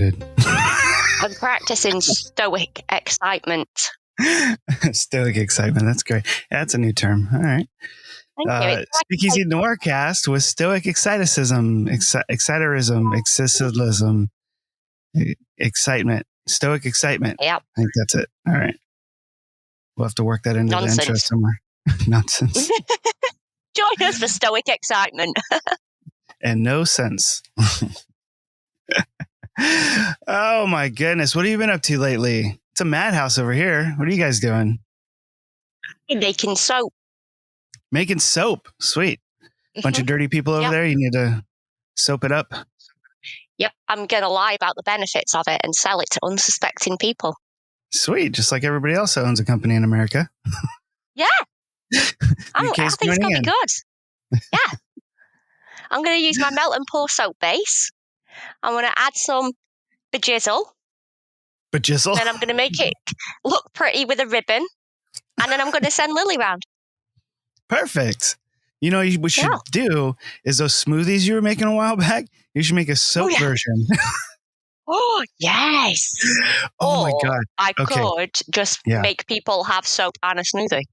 Good. I'm practicing stoic excitement. Stoic excitement. That's great. That's a new term. All right. Thank you. Speakeasy Noircast with stoic exciticism, exciterism, excitement, stoic excitement. Yep. I think that's it. All right. We'll have to work that into the intro somewhere. Nonsense. Join us for stoic excitement. And no sense. Oh my goodness. What have you been up to lately? It's a madhouse over here. What are you guys doing? Making soap. Making soap. Sweet. Bunch of dirty people over there. You need to soap it up. Yep. I'm going to lie about the benefits of it and sell it to unsuspecting people. Sweet. Just like everybody else that owns a company in America. Yeah. I think it's going to be good. Yeah. I'm going to use my melt and pour soap base. I'm going to add some bejizzle. Bejizzle? Then I'm going to make it look pretty with a ribbon. And then I'm going to send Lily round. Perfect. You know what you should do is those smoothies you were making a while back. You should make a soap version. Oh, yes. Oh, my God. I could just make people have soap and a smoothie.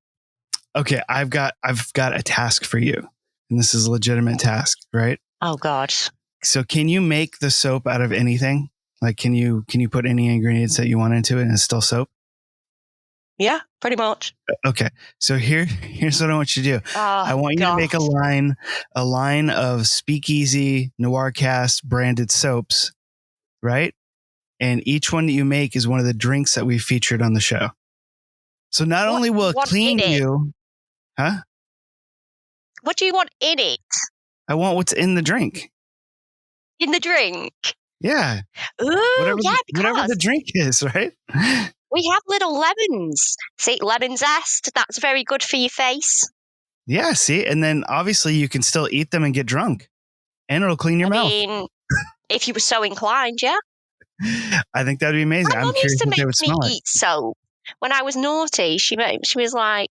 Okay, I've got a task for you. And this is a legitimate task, right? Oh, God. So can you make the soap out of anything? Like, can you put any ingredients that you want into it and it's still soap? Yeah, pretty much. Okay. So here's what I want you to do. I want you to make a line of Speakeasy Noircast branded soaps, right? And each one that you make is one of the drinks that we featured on the show. So not only will it clean you, huh? What do you want in it? I want what's in the drink. In the drink? Yeah. Ooh, whatever the drink is, right? We have little lemons. See, lemon zest. That's very good for your face. Yeah, see? And then obviously you can still eat them and get drunk. And it'll clean your mouth. I mean, if you were so inclined, yeah. I think that'd be amazing. My mum used to make me eat soap. When I was naughty, she was like,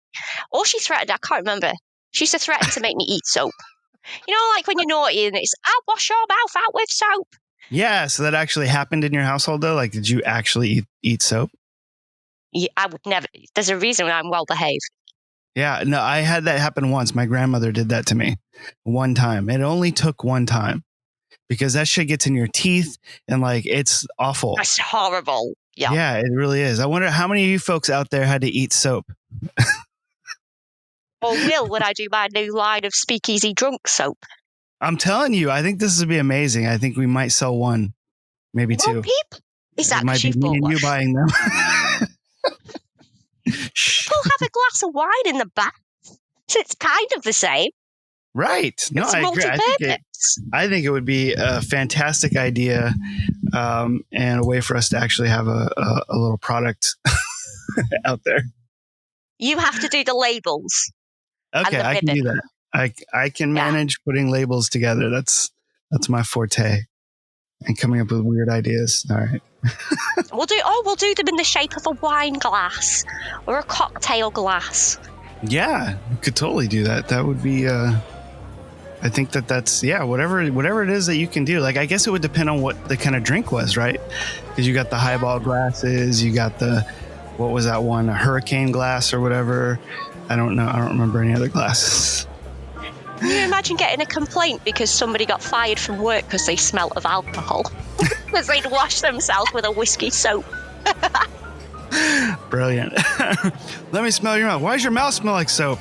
or she threatened, I can't remember. She used to threaten to make me eat soap. You know, like when you're naughty and it's, I'll wash your mouth out with soap. Yeah, so that actually happened in your household, though? Like, did you actually eat soap? Yeah, I would never. There's a reason I'm well behaved. Yeah, no, I had that happen once. My grandmother did that to me one time. It only took one time because that shit gets in your teeth and like it's awful. That's horrible. Yeah. Yeah, it really is. I wonder how many of you folks out there had to eat soap. Or will when I do my new line of Speakeasy Drunk soap. I'm telling you, I think this would be amazing. I think we might sell one, maybe two. Is that might be me and you buying them? We'll have a glass of wine in the back. So it's kind of the same. Right. No, I agree. I think it would be a fantastic idea and a way for us to actually have a little product out there. You have to do the labels. Okay, I can do that. I can manage putting labels together. That's my forte. And coming up with weird ideas. All right. We'll do them in the shape of a wine glass or a cocktail glass. Yeah, we could totally do that. That would be I think that's whatever it is that you can do. Like I guess it would depend on what the kind of drink was, right? Because you got the highball glasses, you got what was that one? A hurricane glass or whatever. I don't know. I don't remember any other glasses. Can you imagine getting a complaint because somebody got fired from work because they smelt of alcohol? Because they'd wash themselves with a whiskey soap. Brilliant. Let me smell your mouth. Why does your mouth smell like soap?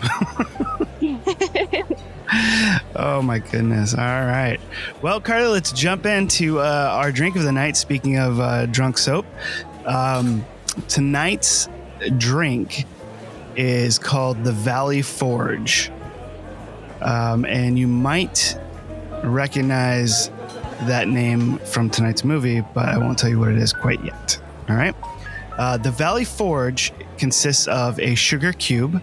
Oh, my goodness. All right. Well, Carly, let's jump into our drink of the night. Speaking of drunk soap, tonight's drink is called the Valley Forge. And you might recognize that name from tonight's movie, but I won't tell you what it is quite yet. All right. The Valley Forge consists of a sugar cube,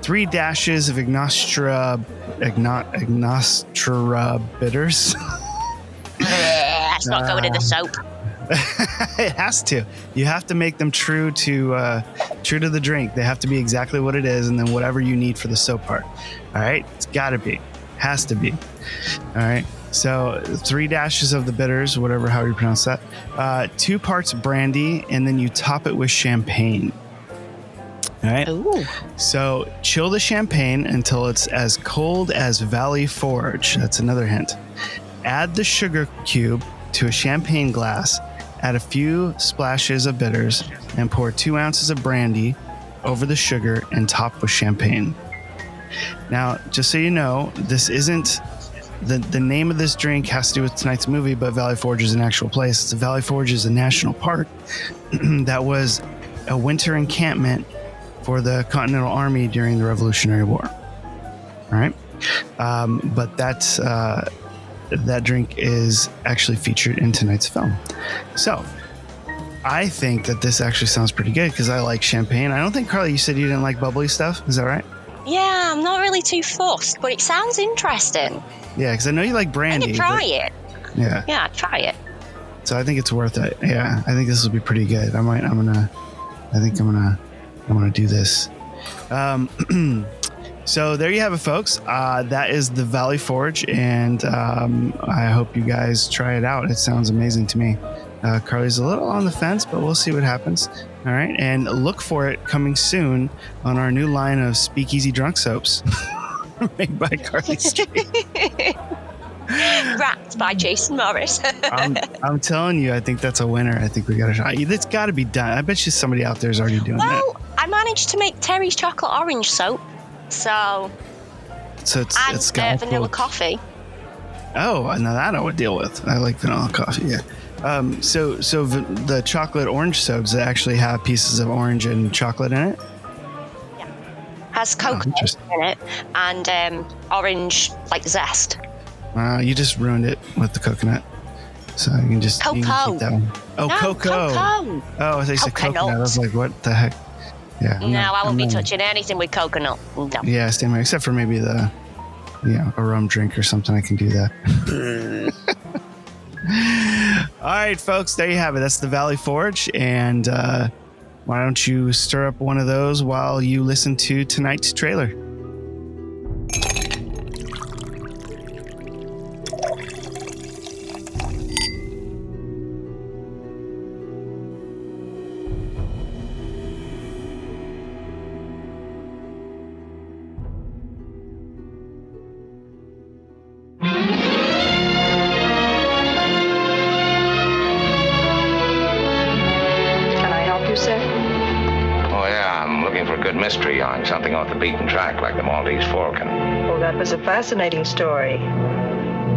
3 dashes of Agnostra bitters. That's not going in the soap. It has to. You have to make them true to the drink. They have to be exactly what it is, and then whatever you need for the soap part. All right, it's got to be, has to be. All right, So 3 dashes of the bitters, how you pronounce that. 2 parts brandy, and then you top it with champagne. All right. Ooh. So chill the champagne until it's as cold as Valley Forge. That's another hint. Add the sugar cube to a champagne glass. Add a few splashes of bitters and pour 2 ounces of brandy over the sugar and top with champagne. Now, just so you know, this isn't the name of this drink has to do with tonight's movie, but Valley Forge is an actual place. Valley Forge is a national park that was a winter encampment for the Continental Army during the Revolutionary War. All right. But that drink is actually featured in tonight's film. So I think that this actually sounds pretty good because I like champagne. I don't think, Carly, you said you didn't like bubbly stuff. Is that right? Yeah, I'm not really too fussed, but it sounds interesting. Yeah, because I know you like brandy. I can try it. Yeah. Yeah, try it. So I think it's worth it. Yeah, I think this will be pretty good. I'm gonna do this. So there you have it, folks. That is the Valley Forge, and I hope you guys try it out. It sounds amazing to me. Carly's a little on the fence, but we'll see what happens. All right, and look for it coming soon on our new line of Speakeasy Drunk Soaps made by Carly Street. Wrapped by Jason Morris. I'm telling you, I think that's a winner. I think we got a shot. It's got to be done. I bet you somebody out there is already doing that. Well, I managed to make Terry's chocolate orange soap, so it's got vanilla coffee. Oh, now that I would deal with. I like vanilla coffee. Yeah. So the chocolate orange soaps that actually have pieces of orange and chocolate in it. Yeah, has coconut in it and orange like zest. You just ruined it with the coconut. So you can just keep that one. Oh, no, cocoa. Oh, I thought you said coconut. I was like, what the heck? Yeah. I won't be touching anything with coconut. No. Yeah, same way. Except for maybe a rum drink or something. I can do that. All right, folks, there you have it. That's the Valley Forge. And why don't you stir up one of those while you listen to tonight's trailer? Mystery on something off the beaten track like the Maltese Falcon. Oh, that was a fascinating story.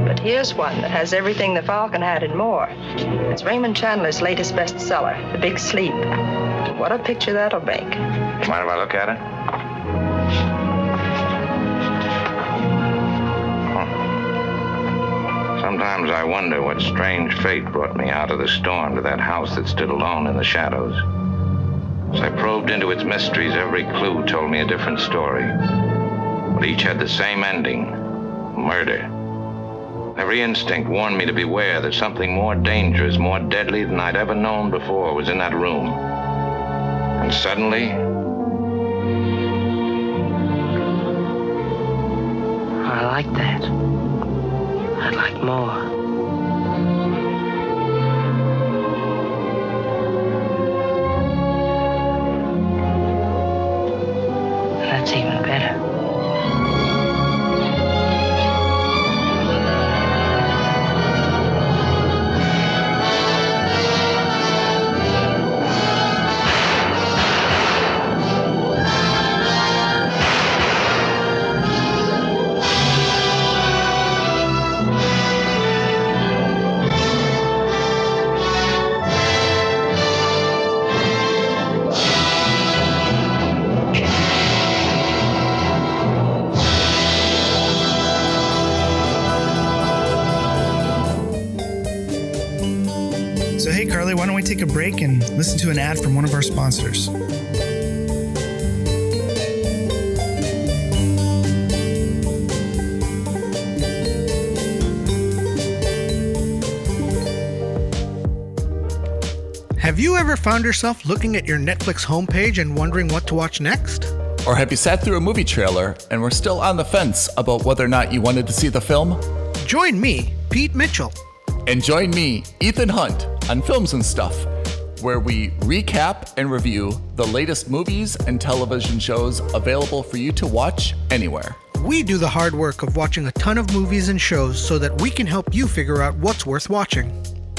But here's one that has everything the Falcon had and more. It's Raymond Chandler's latest bestseller, The Big Sleep. What a picture that'll make. Mind if I look at it? Sometimes I wonder what strange fate brought me out of the storm to that house that stood alone in the shadows. As I probed into its mysteries, every clue told me a different story. But each had the same ending: murder. Every instinct warned me to beware that something more dangerous, more deadly than I'd ever known before was in that room. And suddenly, I like that. I'd like more. That's even better. So, hey, Carly, why don't we take a break and listen to an ad from one of our sponsors? Have you ever found yourself looking at your Netflix homepage and wondering what to watch next? Or have you sat through a movie trailer and were still on the fence about whether or not you wanted to see the film? Join me, Pete Mitchell. And join me, Ethan Hunt, on Films and Stuff, where we recap and review the latest movies and television shows available for you to watch anywhere. We do the hard work of watching a ton of movies and shows so that we can help you figure out what's worth watching.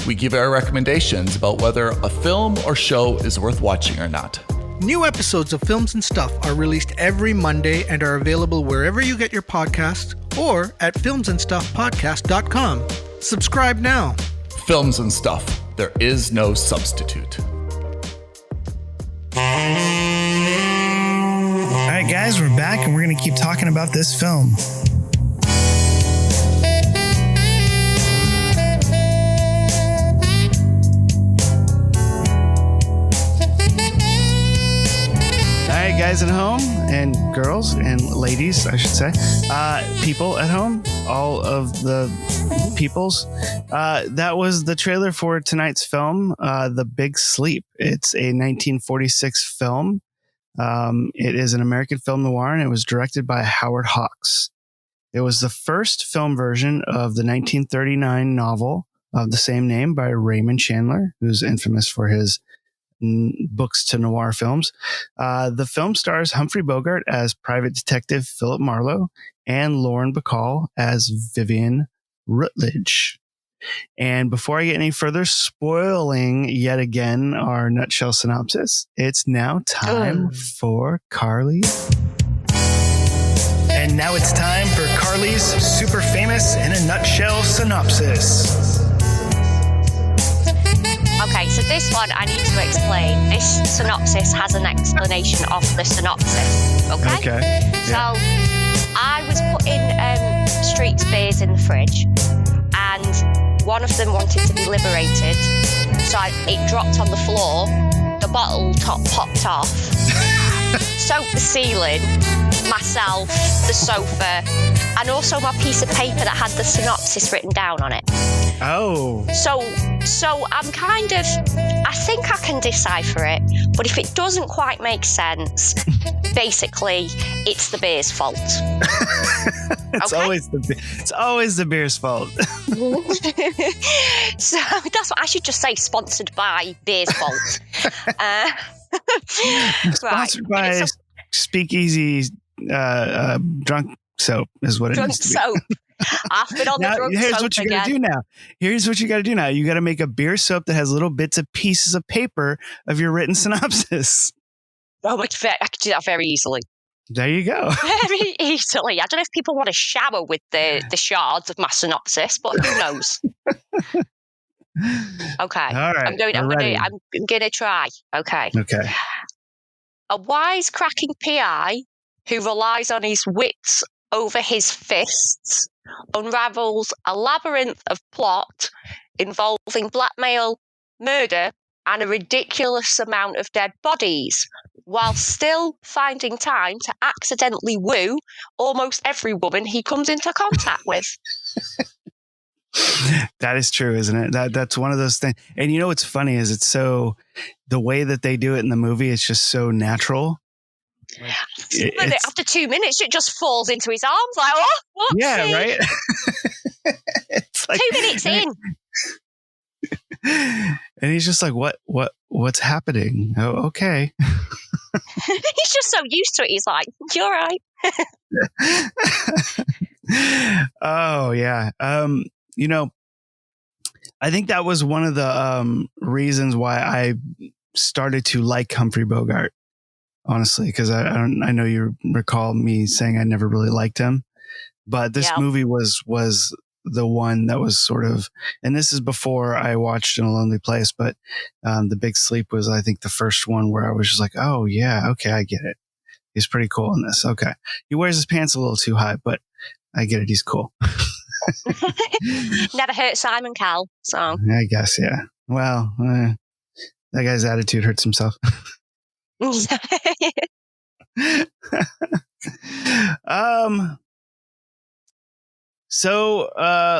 We give our recommendations about whether a film or show is worth watching or not. New episodes of Films and Stuff are released every Monday and are available wherever you get your podcasts or at filmsandstuffpodcast.com. Subscribe now. Films and Stuff. There is no substitute. All right, guys, we're back and we're going to keep talking about this film. All right, guys at home and girls and ladies, I should say, people at home, all of the peoples. That was the trailer for tonight's film, The Big Sleep. It's a 1946 film. It is an American film noir, and it was directed by Howard Hawks. It was the first film version of the 1939 novel of the same name by Raymond Chandler, who's infamous for his books to noir films. The film stars Humphrey Bogart as Private Detective Philip Marlowe and Lauren Bacall as Vivian Rutledge. And before I get any further spoiling yet again our nutshell synopsis, it's now time for Carly. And now it's time for Carly's super famous in a nutshell synopsis. Okay, so this one I need to explain. This synopsis has an explanation of the synopsis. Okay. So I was putting street spears in the fridge, and one of them wanted to be liberated. So it dropped on the floor. The bottle top popped off. Soaked the ceiling, myself, the sofa, and also my piece of paper that had the synopsis written down on it. Oh. So I'm kind of, I think I can decipher it, but if it doesn't quite make sense, basically, it's the beer's fault. It's always the beer's fault. So that's what I should just say. Sponsored by Beer's Fault. Sponsored by Speakeasy Drunk Soap is what it Drunk needs to be. soap. I've been on the drunk Here's soap what you again. gotta do now. Here's what you gotta do now. You gotta make a beer soap that has little bits of pieces of paper of your written synopsis. Oh, I could do that very easily. There you go. Very easily. I don't know if people want to shower with the shards of my synopsis, but who knows? Okay. All right. I'm gonna try. Okay. Okay. A wisecracking PI who relies on his wits over his fists unravels a labyrinth of plot involving blackmail, murder, and a ridiculous amount of dead bodies, while still finding time to accidentally woo almost every woman he comes into contact with. That is true, isn't it? That's one of those things. And you know what's funny is it's so, the way that they do it in the movie, it's just so natural. After 2 minutes, it just falls into his arms like, oh, whoopsie. Yeah, right? It's like, 2 minutes in. And he's just like, what's happening? Oh, okay. He's just so used to it. He's like, you're right. Oh, yeah. You know, I think that was one of the reasons why I started to like Humphrey Bogart, honestly, because I know you recall me saying I never really liked him, but this movie was the one that was sort of, and this is before I watched In a Lonely Place, but The Big Sleep was, I think, the first one where I was just like, oh yeah, okay, I get it. He's pretty cool in this. Okay. He wears his pants a little too high, but I get it. He's cool. Never hurt Simon Cowell, so I guess, yeah. Well, that guy's attitude hurts himself. So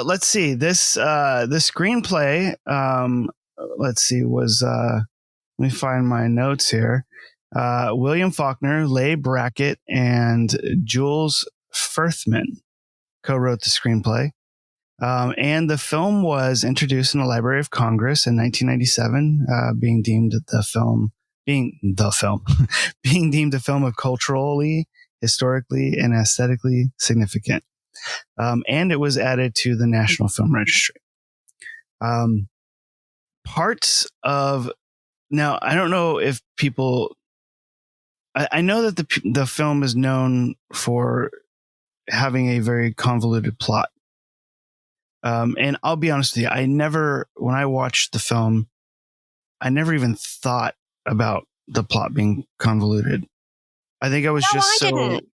let's see. This screenplay, let's see, was let me find my notes here. William Faulkner, Leigh Brackett, and Jules Furthman co-wrote the screenplay. And the film was introduced in the Library of Congress in 1997, being deemed a film of culturally, historically, and aesthetically significant. And it was added to the National Film Registry. Now, I don't know if people, I know that the film is known for having a very convoluted plot. And I'll be honest with you, when I watched the film, I never even thought about the plot being convoluted. I think I was didn't.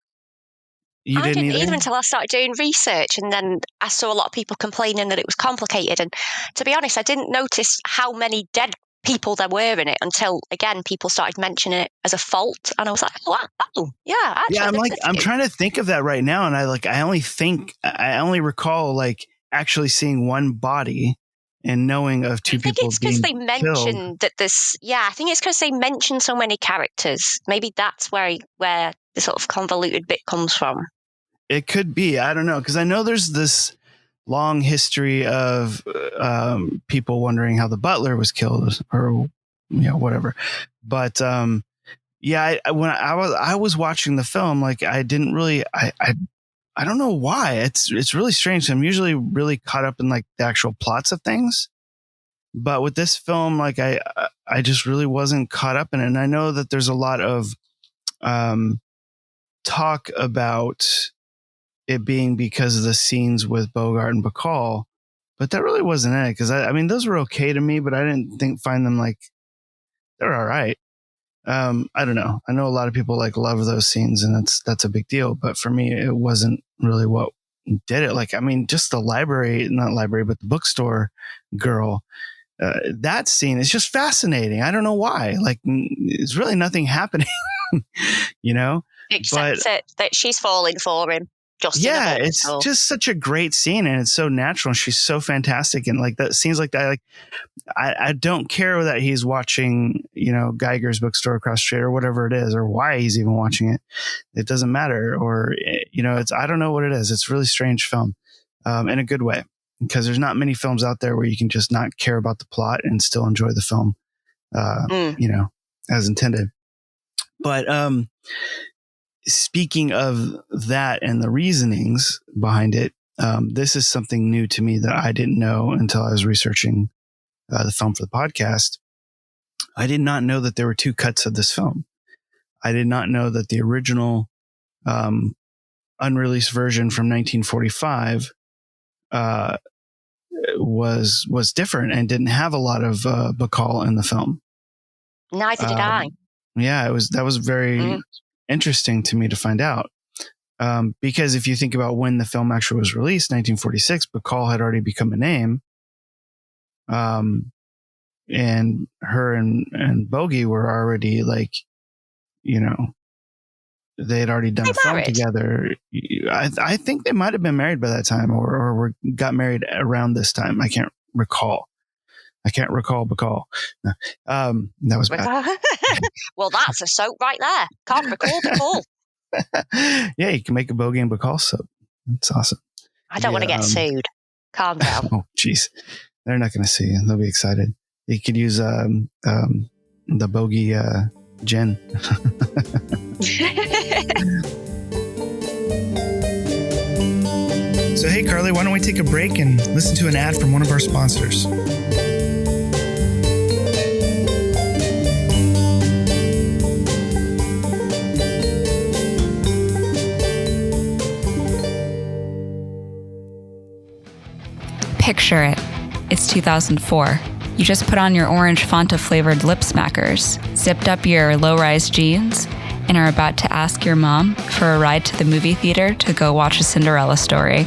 You didn't even until I started doing research, and then I saw a lot of people complaining that it was complicated. And to be honest, I didn't notice how many dead people there were in it until, again, people started mentioning it as a fault, and I was like, yeah, actually, yeah. I'm trying to think of that right now, and I only recall like actually seeing one body and knowing of two people. I think it's because they mentioned that this. Yeah, I think it's because they mentioned so many characters. Maybe that's where the sort of convoluted bit comes from. It could be. I don't know, because I know there's this long history of people wondering how the butler was killed, or whatever. But when I was watching the film, like I didn't really. I don't know why. It's really strange. I'm usually really caught up in like the actual plots of things, but with this film, like I just really wasn't caught up in it. And I know that there's a lot of talk about it being because of the scenes with Bogart and Bacall, but that really wasn't it. Because I mean, those were okay to me, but I didn't find them like they're all right. I don't know. I know a lot of people like love those scenes, and that's a big deal. But for me, it wasn't really what did it. Like, I mean, just the but the bookstore girl, that scene is just fascinating. I don't know why. Like, it's really nothing happening, Except that she's falling for him. It's just such a great scene, and it's so natural. And she's so fantastic, and like that scenes like that. Like, I don't care that he's watching, Geiger's bookstore across the street or whatever it is, or why he's even watching it. It doesn't matter. Or, I don't know what it is. It's a really strange film, in a good way, because there's not many films out there where you can just not care about the plot and still enjoy the film, as intended. But, speaking of that and the reasonings behind it, this is something new to me that I didn't know until I was researching the film for the podcast. I did not know that there were two cuts of this film. I did not know that the original unreleased version from 1945 was different and didn't have a lot of Bacall in the film. Neither did I. Yeah, that was very interesting to me to find out. Because if you think about when the film actually was released, 1946, Bacall had already become a name. And her and Bogey were already like, they had already done a film together. I think they might have been married by that time, or got married around this time. I can't recall Bacall. No. That was bad. Well, that's a soap right there. Can't recall Bacall. Yeah, you can make a Bogey and Bacall soap. That's awesome. I don't want to get sued. Calm down. Oh, jeez. They're not going to see you. They'll be excited. You could use the Bogey gin. So, hey, Carly, why don't we take a break and listen to an ad from one of our sponsors? Picture it. It's 2004. You just put on your orange Fanta-flavored lip smackers, zipped up your low-rise jeans, and are about to ask your mom for a ride to the movie theater to go watch a Cinderella story.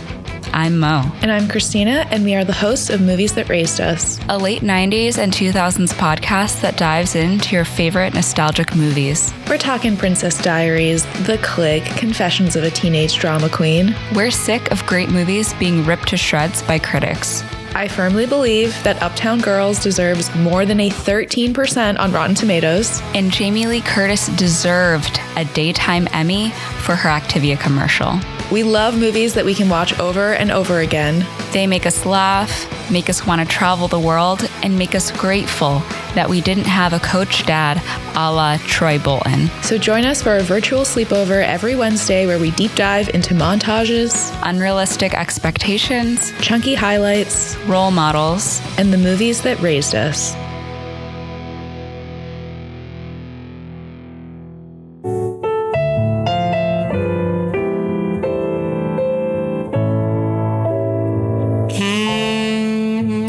I'm Mo. And I'm Christina, and we are the hosts of Movies That Raised Us, a late 90s and 2000s podcast that dives into your favorite nostalgic movies. We're talking Princess Diaries, The Click, Confessions of a Teenage Drama Queen. We're sick of great movies being ripped to shreds by critics. I firmly believe that Uptown Girls deserves more than a 13% on Rotten Tomatoes. And Jamie Lee Curtis deserved a Daytime Emmy for her Activia commercial. We love movies that we can watch over and over again. They make us laugh, make us want to travel the world, and make us grateful that we didn't have a coach dad a la Troy Bolton. So join us for a virtual sleepover every Wednesday where we deep dive into montages, Unrealistic expectations, chunky highlights, role models, and the movies that raised us.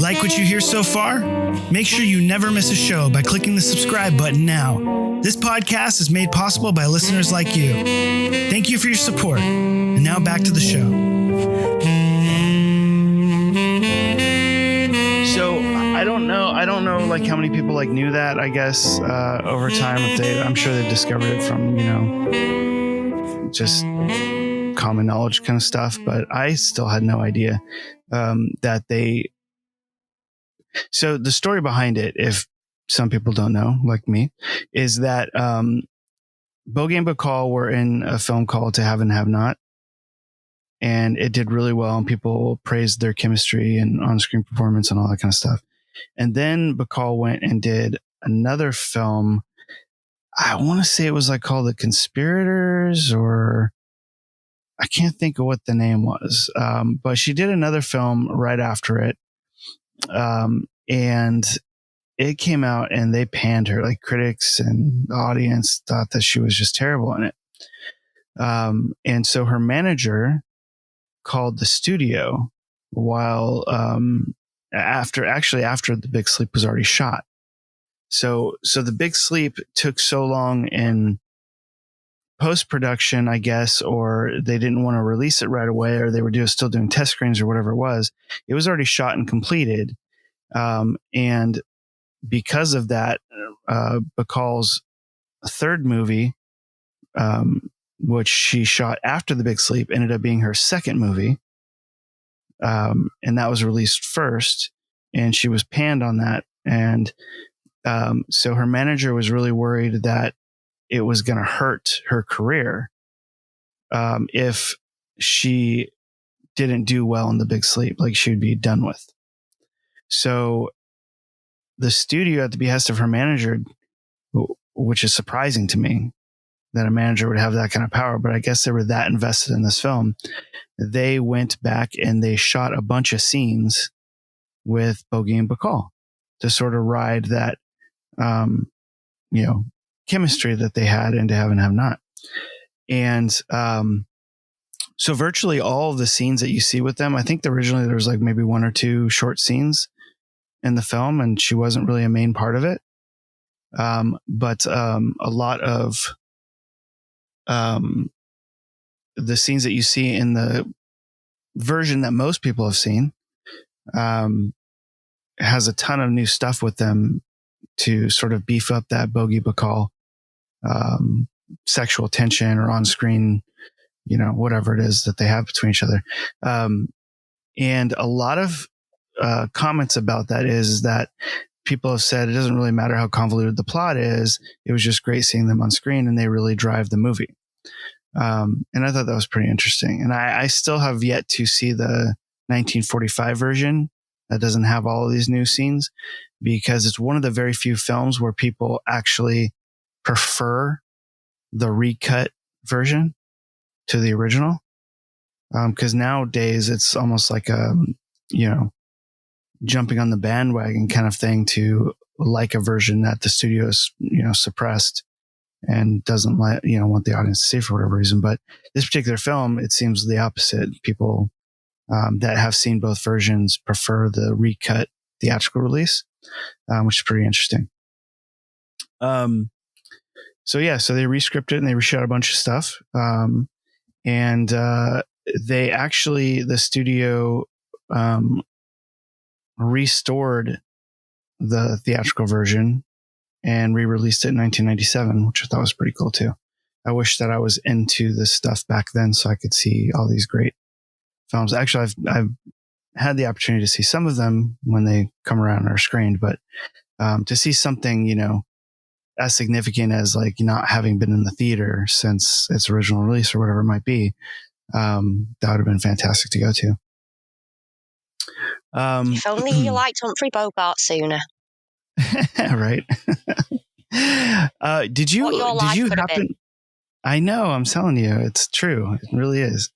Like what you hear so far? Make sure you never miss a show by clicking the subscribe button now. This podcast is made possible by listeners like you. Thank you for your support. And now back to the show. So I don't know like how many people like knew that, I guess, over time. I'm sure they've discovered it from, just common knowledge kind of stuff, but I still had no idea that they. So the story behind it, if some people don't know, like me, is that Bogey and Bacall were in a film called To Have and Have Not, and it did really well, and people praised their chemistry and on-screen performance and all that kind of stuff. And then Bacall went and did another film. I want to say it was like called The Conspirators, or I can't think of what the name was. But she did another film right after it. And it came out and they panned her, like critics and the audience thought that she was just terrible in it. And so her manager called the studio while, after The Big Sleep was already shot. So The Big Sleep took so long in post-production, I guess, or they didn't want to release it right away, or they were still doing test screens or whatever it was. It was already shot and completed. And because of that, Bacall's third movie, which she shot after The Big Sleep, ended up being her second movie. And that was released first, and she was panned on that. And so her manager was really worried that it was going to hurt her career if she didn't do well in The Big Sleep, like she would be done with. So the studio, at the behest of her manager, which is surprising to me that a manager would have that kind of power, but I guess they were that invested in this film. They went back and they shot a bunch of scenes with Bogey and Bacall to sort of ride that, chemistry that they had in To Have and Have Not. And so virtually all of the scenes that you see with them, I think originally there was like maybe one or two short scenes in the film, and she wasn't really a main part of it. But a lot of the scenes that you see in the version that most people have seen has a ton of new stuff with them to sort of beef up that Bogey Bacall sexual tension or on-screen, whatever it is that they have between each other. And a lot of comments about that is that people have said it doesn't really matter how convoluted the plot is. It was just great seeing them on screen, and they really drive the movie. And I thought that was pretty interesting. And I still have yet to see the 1945 version that doesn't have all of these new scenes, because it's one of the very few films where people actually prefer the recut version to the original. Because nowadays it's almost like jumping on the bandwagon kind of thing to like a version that the studio's suppressed and doesn't want the audience to see for whatever reason. But this particular film, it seems the opposite. People that have seen both versions prefer the recut theatrical release, which is pretty interesting. So they rescripted and they reshot a bunch of stuff. And they actually, the studio restored the theatrical version and re-released it in 1997, which I thought was pretty cool too. I wish that I was into this stuff back then so I could see all these great films. Actually, I've had the opportunity to see some of them when they come around and are screened, but to see something, as significant as like not having been in the theater since its original release or whatever it might be, That would have been fantastic to go to. If only you liked Humphrey Bogart sooner. Right. Did you happen? I know, I'm telling you, it's true. It really is.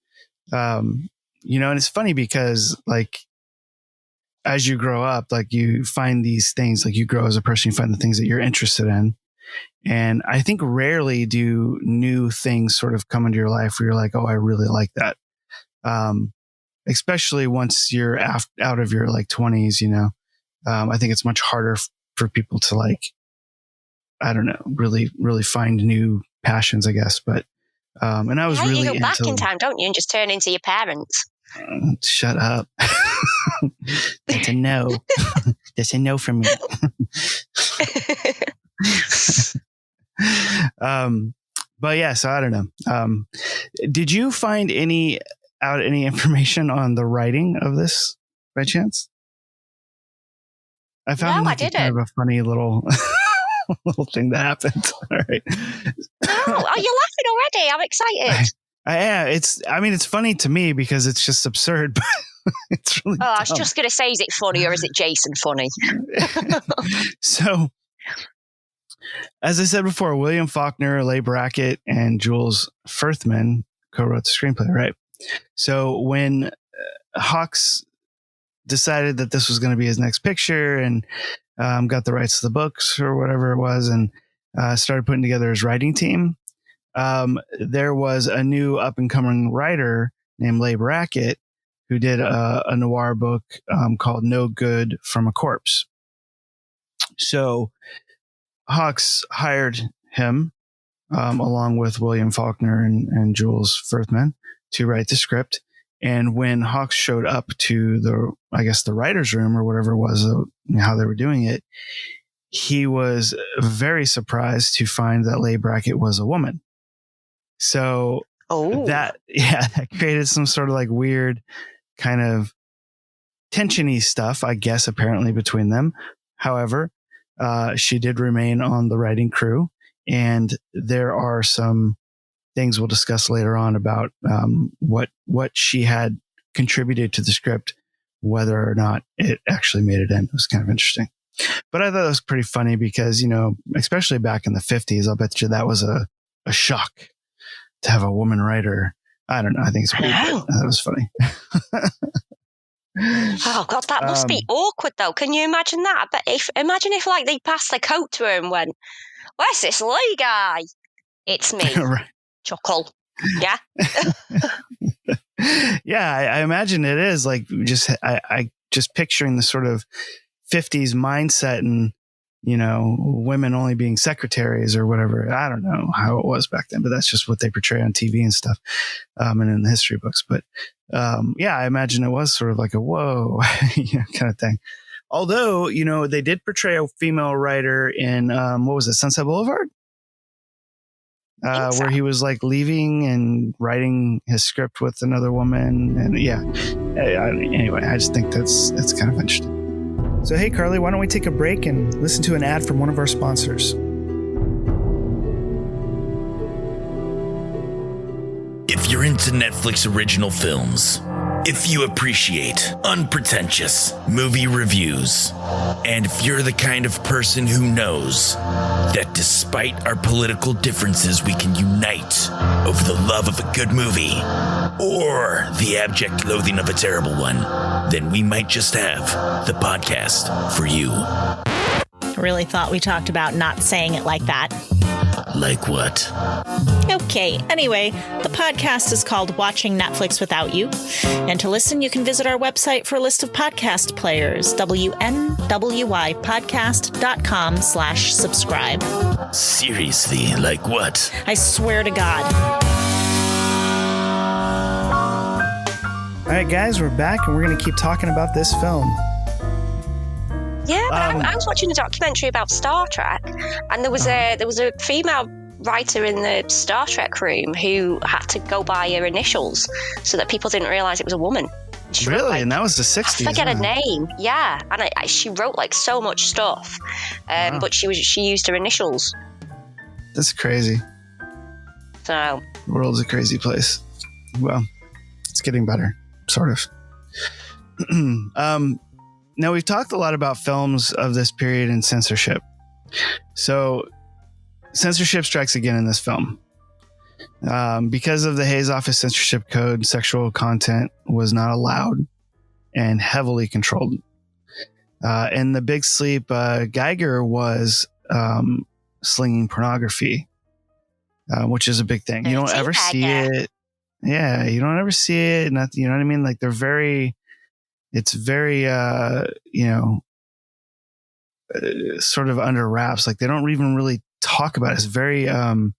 And it's funny because like, as you grow up, like you find these things, like you grow as a person, you find the things that you're interested in. And I think rarely do new things sort of come into your life where you're like, oh, I really like that. Especially once you're out of your like 20s, I think it's much harder for people to like, I don't know, really, really find new passions, I guess. But, and I was really you go back in time, don't you? And just turn into your parents. Shut up. That's a no. That's a no from me. But yeah, so I don't know. Did you find any information on the writing of this by chance? I found kind of a funny little thing that happened. All right. No, you're laughing already. I'm excited. It's funny to me because it's just absurd, but it's really dumb. I was just going to say, is it funny or is it Jason funny? So, as I said before, William Faulkner, Leigh Brackett, and Jules Furthman co-wrote the screenplay, right? So when Hawks decided that this was going to be his next picture and got the rights to the books or whatever it was and started putting together his writing team, there was a new up-and-coming writer named Leigh Brackett who did a noir book called No Good from a Corpse. So Hawks hired him along with William Faulkner and Jules Furthman to write the script. And when Hawks showed up to the writer's room or whatever it was, how they were doing it, he was very surprised to find that Leigh Brackett was a woman. So that created some sort of like weird kind of tensiony stuff, I guess, apparently between them. However, she did remain on the writing crew, and there are some things we'll discuss later on about what she had contributed to the script, whether or not it actually made it in. It was kind of interesting. But I thought it was pretty funny because, especially back in the 50s, I'll bet you that was a shock to have a woman writer. I don't know. I think it's weird. That was funny. Oh God, that must be awkward though. Can you imagine that? But imagine if like they passed the coat to her and went, "Where's this Leigh guy?" It's me. Right. Chuckle. Yeah. Yeah, I imagine it is like I just picturing the sort of 50s mindset and women only being secretaries or whatever. I don't know how it was back then, but that's just what they portray on TV and stuff, and in the history books. But I imagine it was sort of like a whoa kind of thing. Although they did portray a female writer in what was it, Sunset Boulevard, where he was like leaving and writing his script with another woman, and anyway, I just think that's kind of interesting. So, hey, Carly, why don't we take a break and listen to an ad from one of our sponsors? If you're into Netflix original films, if you appreciate unpretentious movie reviews, and if you're the kind of person who knows that despite our political differences, we can unite over the love of a good movie or the abject loathing of a terrible one, then we might just have the podcast for you. Really thought we talked about not saying it like that. Like what? Okay, anyway, the podcast is called Watching Netflix Without You. And to listen, you can visit our website for a list of podcast players, wnwypodcast.com/subscribe. Seriously, like what? I swear to God. All right, guys, we're back and we're going to keep talking about this film. Yeah, but I was watching a documentary about Star Trek, and there was a female writer in the Star Trek room who had to go by her initials so that people didn't realize it was a woman. Really? And that was the 60s. I forget her name. Yeah, and she wrote like so much stuff, but she used her initials. That's crazy. So the world's a crazy place. Well, It's getting better, sort of. Now, we've talked a lot about films of this period and censorship. So censorship strikes again in this film. Because of the Hays Office censorship code, sexual content was not allowed and heavily controlled. In The Big Sleep, Geiger was slinging pornography, which is a big thing. You don't ever see it. Yeah, you don't ever see it. Not, you know what I mean? Like it's very, sort of under wraps. Like they don't even really talk about it. It's very, I don't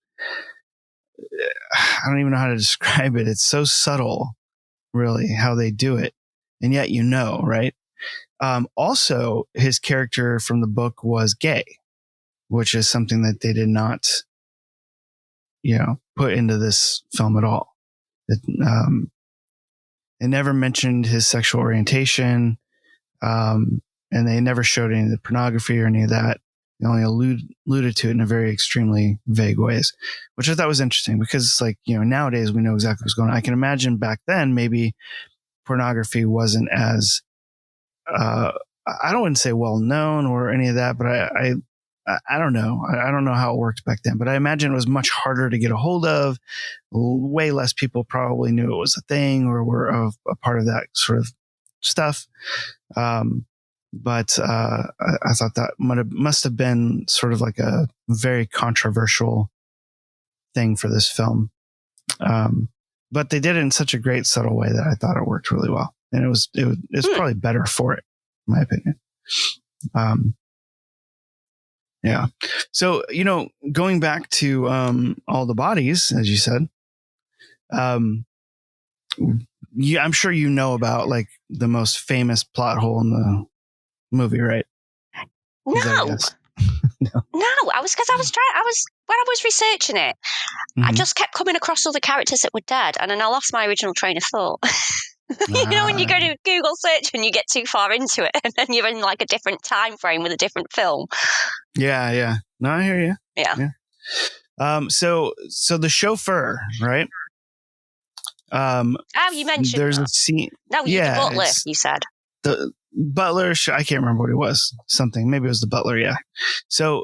even know how to describe it. It's so subtle, really, how they do it. And yet, right? Also, his character from the book was gay, which is something that they did not, put into this film at all. It never mentioned his sexual orientation, and they never showed any of the pornography or any of that. They only alluded to it in a very extremely vague ways, which I thought was interesting because it's like, nowadays we know exactly what's going on. I can imagine back then maybe pornography wasn't as, I wouldn't say well known or any of that, but I don't know. I don't know how it worked back then, but I imagine it was much harder to get a hold of. Way less people probably knew it was a thing or were a part of that sort of stuff. But I thought that must have been sort of like a very controversial thing for this film. But they did it in such a great, subtle way that I thought it worked really well. And it was probably better for it, in my opinion. Yeah. So, going back to all the bodies, as you said, I'm sure about like the most famous plot hole in the movie, right? No. No, when I was researching it, I just kept coming across other characters that were dead, and then I lost my original train of thought. When you go to Google search and you get too far into it, and then you're in like a different time frame with a different film. Yeah. No, I hear you. Yeah. So the chauffeur, right? You mentioned there's a scene. No, the butler. You said the butler. I can't remember what it was. Something. Maybe it was the butler. Yeah. So,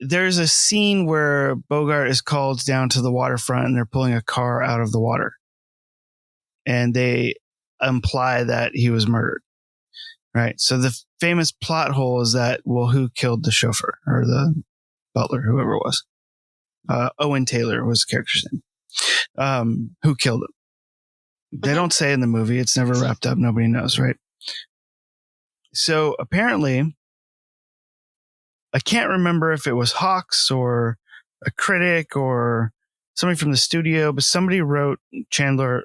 there's a scene where Bogart is called down to the waterfront and they're pulling a car out of the water, and they imply that he was murdered. Right. So the famous plot hole is that, well, who killed the chauffeur or the butler, whoever it was? Owen Taylor was the character's name. Who killed him? They don't say in the movie. It's never wrapped up. Nobody knows, right? So apparently, I can't remember if it was Hawks or a critic or somebody from the studio, but somebody wrote Chandler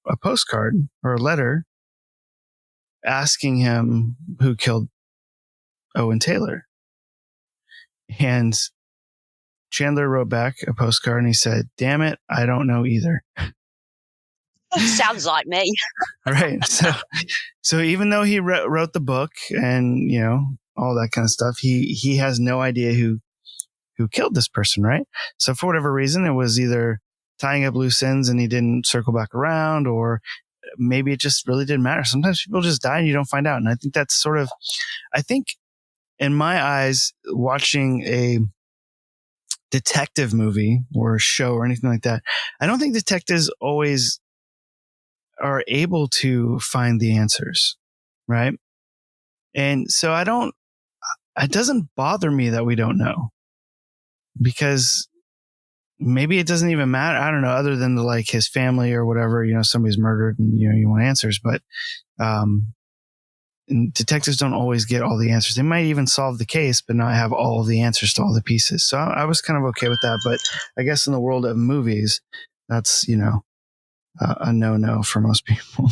a postcard or a letter asking him who killed Owen Taylor. And Chandler wrote back a postcard and he said, "Damn it, I don't know either." Sounds like me. Right. So even though he wrote the book and, all that kind of stuff, he has no idea who killed this person, right? So for whatever reason, it was either tying up loose ends and he didn't circle back around, or maybe it just really didn't matter. Sometimes people just die and you don't find out. And I think that's I think in my eyes, watching a detective movie or a show or anything like that, I don't think detectives always are able to find the answers, right? And so it doesn't bother me that we don't know, because maybe it doesn't even matter. I don't know, other than like his family or whatever, somebody's murdered and, you want answers, but, and detectives don't always get all the answers. They might even solve the case, but not have all the answers to all the pieces. So I was kind of okay with that. But I guess in the world of movies, that's, a no-no for most people.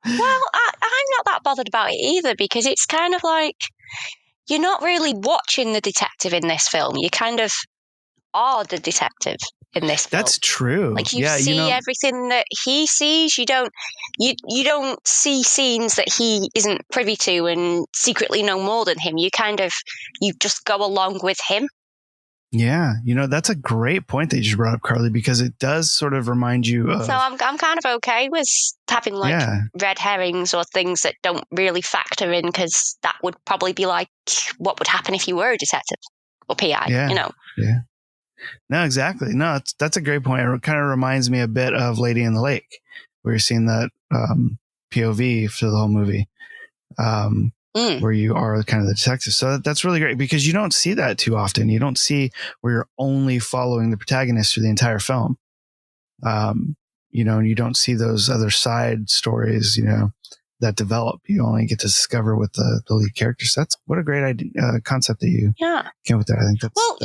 Well, I'm not that bothered about it either, because it's kind of like you're not really watching the detective in this film. You kind of are the detective in this film. That's true. Like you see everything that he sees. You don't see scenes that he isn't privy to and secretly know more than him. You just go along with him. Yeah, that's a great point that you just brought up, Carly, because it does sort of remind you of... So I'm kind of okay with having red herrings or things that don't really factor in, because that would probably be like what would happen if you were a detective or PI, Yeah. No, exactly. No, that's a great point. It kind of reminds me a bit of Lady in the Lake, where you're seeing that POV for the whole movie. Where you are kind of the detective. So that's really great, because you don't see that too often. You don't see where you're only following the protagonist through the entire film. And you don't see those other side stories, that develop. You only get to discover with the lead characters. That's what a great idea, concept that you came with there. I think that's... Well,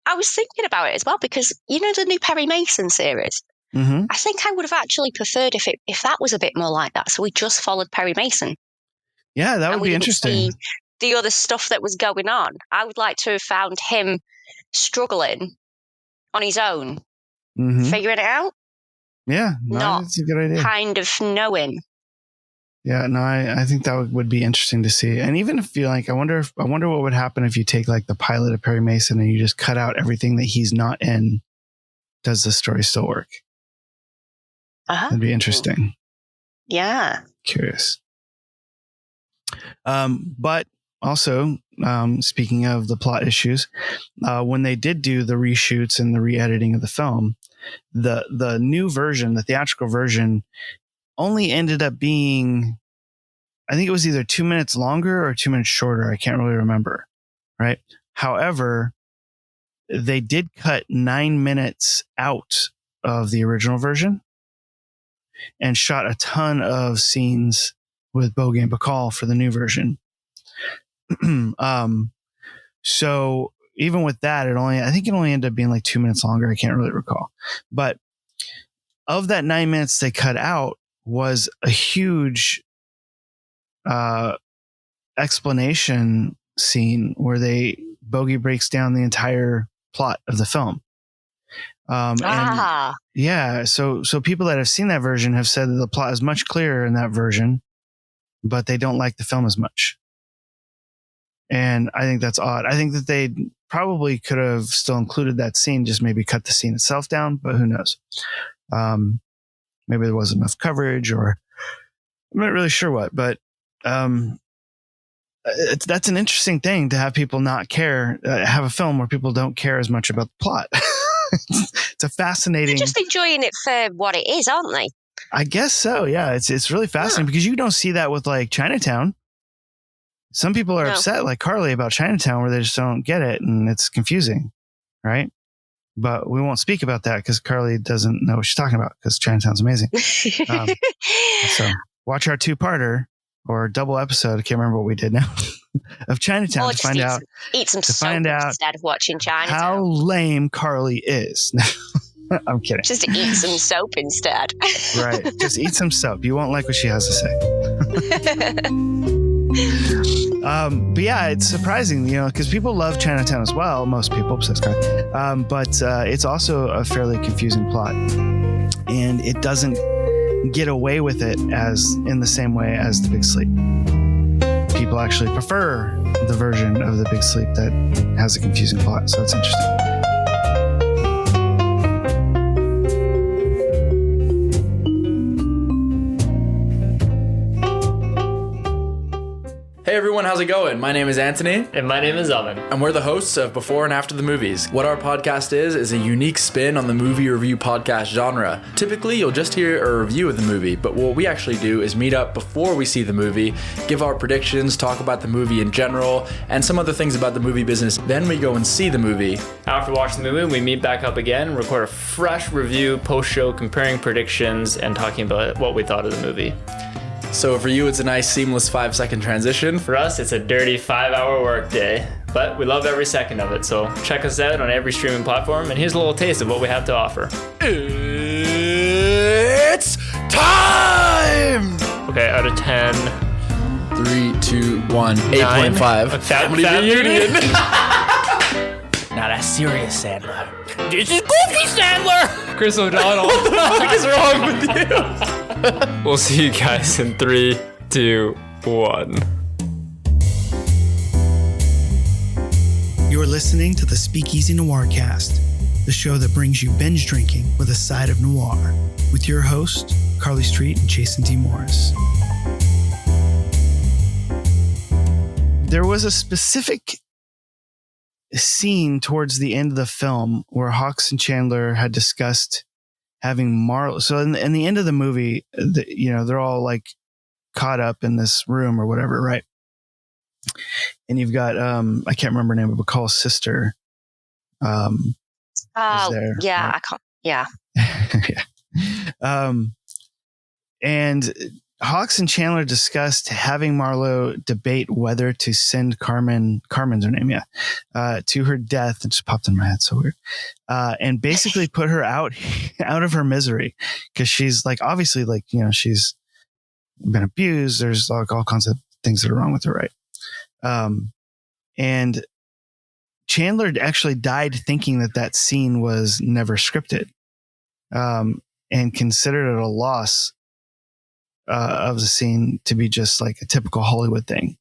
I was thinking about it as well, because, the new Perry Mason series, mm-hmm. I think I would have actually preferred if that was a bit more like that. So we just followed Perry Mason. Yeah, that would be interesting. See the other stuff that was going on. I would like to have found him struggling on his own, figuring it out. Yeah, that's a good idea. Kind of knowing. Yeah, no, I think that would be interesting to see. And even if you I wonder what would happen if you take the pilot of Perry Mason and you just cut out everything that he's not in. Does the story still work? That'd be interesting. Yeah. Curious. But also, speaking of the plot issues, when they did do the reshoots and the re-editing of the film, the new version, the theatrical version, only ended up being, I think it was either 2 minutes longer or 2 minutes shorter. I can't really remember. Right. However, they did cut 9 minutes out of the original version and shot a ton of scenes with Bogey and Bacall for the new version. So even with that, I think it only ended up being 2 minutes longer. I can't really recall. But of that 9 minutes they cut out was a huge explanation scene where Bogey breaks down the entire plot of the film. And yeah, so people that have seen that version have said that the plot is much clearer in that version, but they don't like the film as much. And I think that's odd. I think that they probably could have still included that scene, just maybe cut the scene itself down, but who knows? Maybe there wasn't enough coverage, or I'm not really sure what, but that's an interesting thing to have people not care, have a film where people don't care as much about the plot. It's a fascinating... They're just enjoying it for what it is, aren't they? I guess so, yeah. It's really fascinating because you don't see that with Chinatown. Some people are upset, like Carly, about Chinatown, where they just don't get it and it's confusing, right? But we won't speak about that because Carly doesn't know what she's talking about, because Chinatown's amazing. So watch our 2-parter or double episode. I can't remember what we did now of Chinatown or to find out. Eat some soap instead of watching Chinatown. How lame Carly is. I'm kidding. Just eat some soap instead. Right. Just eat some soap. You won't like what she has to say. But yeah, it's surprising, because people love Chinatown as well. Most people, besides Carly. But it's also a fairly confusing plot, and it doesn't get away with it as in the same way as The Big Sleep. People actually prefer the version of The Big Sleep that has a confusing plot, so it's interesting. Hey everyone, how's it going? My name is Anthony. And my name is Owen. And we're the hosts of Before and After the Movies. What our podcast is a unique spin on the movie review podcast genre. Typically, you'll just hear a review of the movie, but what we actually do is meet up before we see the movie, give our predictions, talk about the movie in general, and some other things about the movie business. Then we go and see the movie. After watching the movie, we meet back up again, record a fresh review, post-show, comparing predictions, and talking about what we thought of the movie. So for you, it's a nice seamless 5-second transition. For us, it's a dirty 5-hour workday, but we love every second of it. So check us out on every streaming platform, and here's a little taste of what we have to offer. It's time! Okay, out of 10. 3, 2, 1. 8.5. Family reunion. Now that's serious, Sandler. This is Goofy Sandler! Chris O'Donnell. What the fuck is wrong with you? We'll see you guys in 3, 2, 1. You're listening to the Speakeasy Noir Cast, the show that brings you binge drinking with a side of noir, with your host, Carly Street and Jason D. Morris. There was a specific scene towards the end of the film where Hawks and Chandler had discussed having Marlo. So in the end of the movie, they're all like caught up in this room or whatever, right? And you've got I can't remember her name, but McCall's sister. There, yeah, right? I can't. Yeah. Yeah. And Hawks and Chandler discussed having Marlo debate whether to send Carmen's her name, to her death. It just popped in my head, so weird. And basically put her out of her misery, because she's like, obviously, like, she's been abused. There's like all kinds of things that are wrong with her, right? And Chandler actually died thinking that scene was never scripted, and considered it a loss of the scene to be just like a typical Hollywood thing.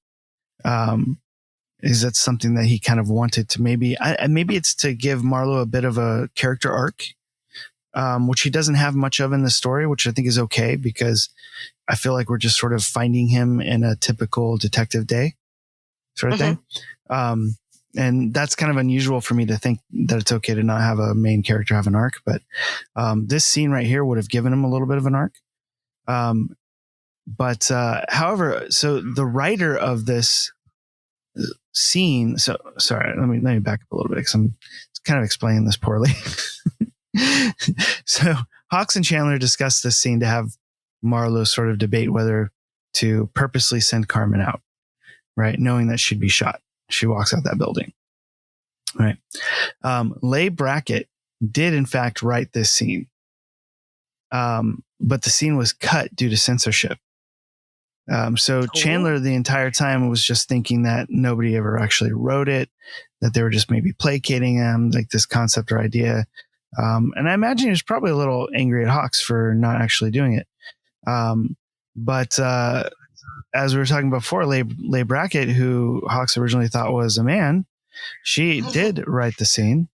Is that something that he kind of wanted to maybe it's to give Marlo a bit of a character arc, which he doesn't have much of in the story, which I think is okay, because I feel like we're just sort of finding him in a typical Detective Day sort of thing. And that's kind of unusual for me to think that it's okay to not have a main character have an arc. But this scene right here would have given him a little bit of an arc. However, so the writer of this scene, so sorry, let me back up a little bit, because I'm kind of explaining this poorly. So Hawks and Chandler discussed this scene to have Marlo sort of debate whether to purposely send Carmen out, right? Knowing that she'd be shot. She walks out that building. Right. Leigh Brackett did in fact write this scene. But the scene was cut due to censorship. So Chandler the entire time was just thinking that nobody ever actually wrote it, that they were just maybe placating him, like this concept or idea. And I imagine he was probably a little angry at Hawks for not actually doing it. But as we were talking before, Leigh Brackett, who Hawks originally thought was a man, she did write the scene.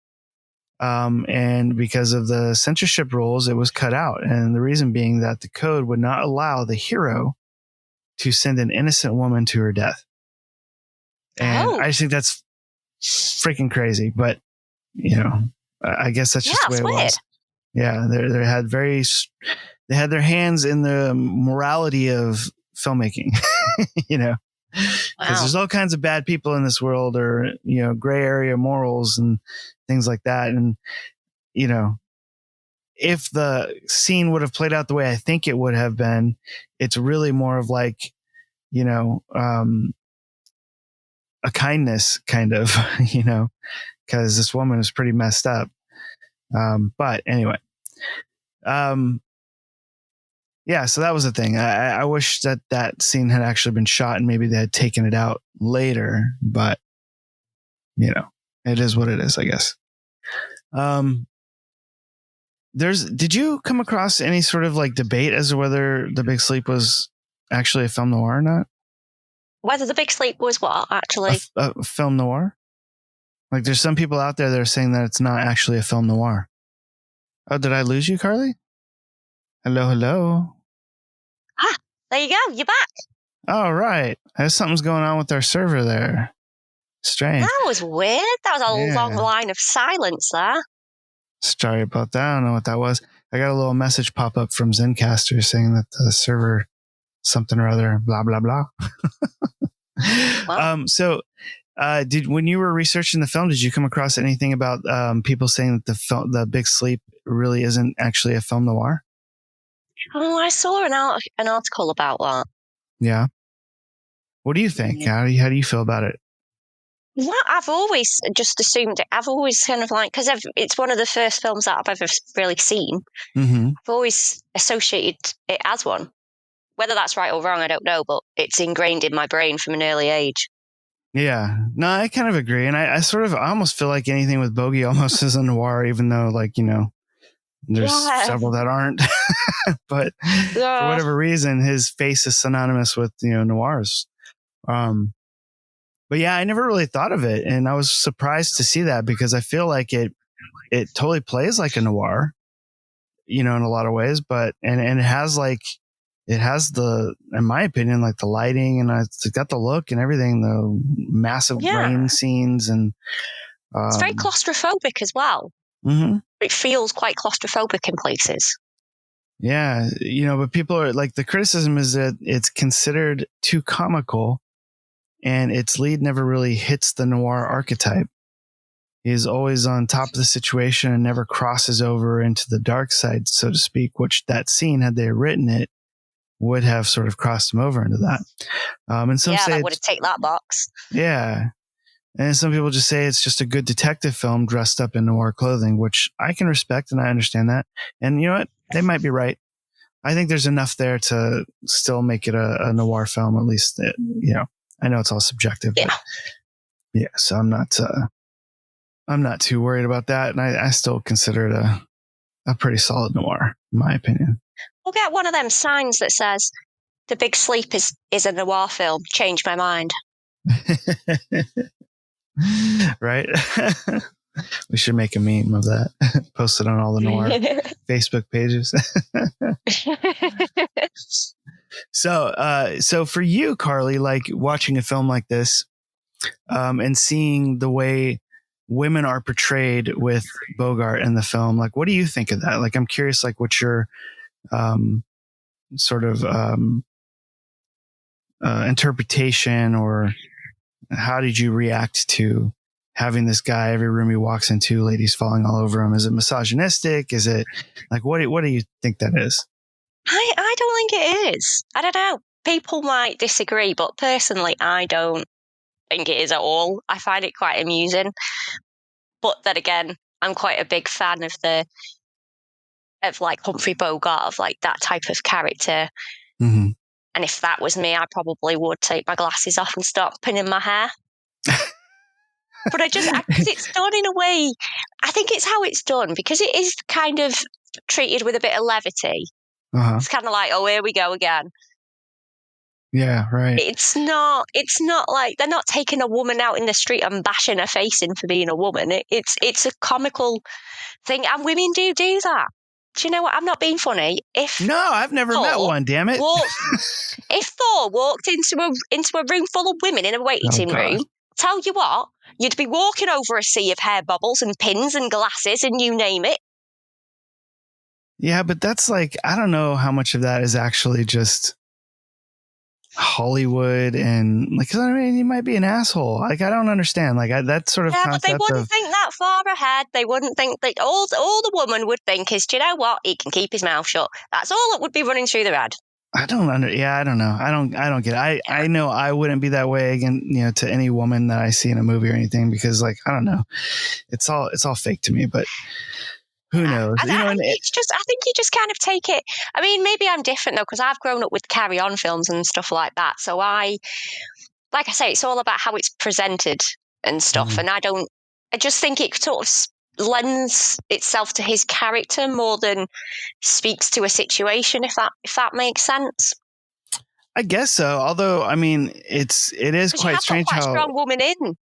And because of the censorship rules, it was cut out. And the reason being that the code would not allow the hero to send an innocent woman to her death. And I just think that's freaking crazy. But, I guess that's just the way it was. Yeah, they had their hands in the morality of filmmaking, because there's all kinds of bad people in this world, or, gray area morals and things like that. And, if the scene would have played out the way I think it would have been, it's really more of like, a kindness kind of, because this woman is pretty messed up. But anyway, yeah, so that was the thing. I wish that scene had actually been shot and maybe they had taken it out later, but it is what it is, I guess. Did you come across any sort of like debate as to whether The Big Sleep was actually a film noir or not? Whether The Big Sleep was what, actually? A film noir? Like, there's some people out there that are saying that it's not actually a film noir. Oh, did I lose you, Carly? Hello. Ah, there you go. You're back. All right. Something's going on with our server there. Strange. That was weird. That was a long line of silence there. Sorry about that. I don't know what that was. I got a little message pop up from Zencaster saying that the server something or other, blah, blah, blah. Well, when you were researching the film, did you come across anything about people saying that the Big Sleep really isn't actually a film noir? Oh, I saw an article about that. Yeah. What do you think? How do you feel about it? Well, I've always just assumed it. I've always kind of like, because it's one of the first films that I've ever really seen. Mm-hmm. I've always associated it as one. Whether that's right or wrong, I don't know, but it's ingrained in my brain from an early age. Yeah, no, I kind of agree. And I almost feel like anything with Bogey almost is a noir, even though, like, there's several that aren't. But for whatever reason, his face is synonymous with, noirs. But But yeah, I never really thought of it, and I was surprised to see that because I feel like it totally plays like a noir, in a lot of ways. But and it has in my opinion, like the lighting, and it's got the look and everything, the massive rain scenes, and it's very claustrophobic as well. Mm-hmm. It feels quite claustrophobic in places. Yeah, but people are like, the criticism is that it's considered too comical, and its lead never really hits the noir archetype. He's always on top of the situation and never crosses over into the dark side, so to speak, which that scene, had they written it, would have sort of crossed him over into that. And some say that would have taken that box. Yeah. And some people just say it's just a good detective film dressed up in noir clothing, which I can respect, and I understand that. And you know what? They might be right. I think there's enough there to still make it a noir film, at least. I know it's all subjective. Yeah. But yeah. So I'm not too worried about that. And I still consider it a pretty solid noir, in my opinion. We'll get one of them signs that says, "The Big Sleep is a noir film. Change my mind." Right? We should make a meme of that. Post it on all the noir Facebook pages. So for you, Carly, like watching a film like this, and seeing the way women are portrayed with Bogart in the film, like, what do you think of that? Like, I'm curious, like, what's your sort of interpretation, or how did you react to having this guy, every room he walks into, ladies falling all over him? Is it misogynistic? Is it like, what do you think that is? I don't think it is. I don't know. People might disagree, but personally, I don't think it is at all. I find it quite amusing. But then again, I'm quite a big fan of like Humphrey Bogart, of like that type of character. Mm-hmm. And if that was me, I probably would take my glasses off and start pinning my hair. But because it's done in a way, I think it's how it's done, because it is kind of treated with a bit of levity. Uh-huh. It's kind of like, oh, here we go again. Yeah, right. It's not like they're not taking a woman out in the street and bashing her face in for being a woman. It's a comical thing, and women do that. Do you know what? I'm not being funny. No, I've never met one, damn it. If Thor walked into a room full of women in a waiting room, tell you what, you'd be walking over a sea of hair bubbles and pins and glasses and you name it. Yeah, but that's like, I don't know how much of that is actually just Hollywood, and like, I mean, he might be an asshole. Like, I don't understand. Like, that sort of concept. But they wouldn't think that far ahead. They wouldn't think that all the woman would think is, do you know what? He can keep his mouth shut. That's all that would be running through their head. I don't know. I don't get it. I know I wouldn't be that way again, to any woman that I see in a movie or anything, because, like, I don't know. It's all fake to me, but who knows? I think you just kind of take it. I mean, maybe I'm different though, because I've grown up with Carry On films and stuff like that. So like I say, it's all about how it's presented and stuff. Mm-hmm. And I just think it sort of lends itself to his character more than speaks to a situation, if that makes sense. I guess so. Although, I mean, it is quite strange how a strong woman in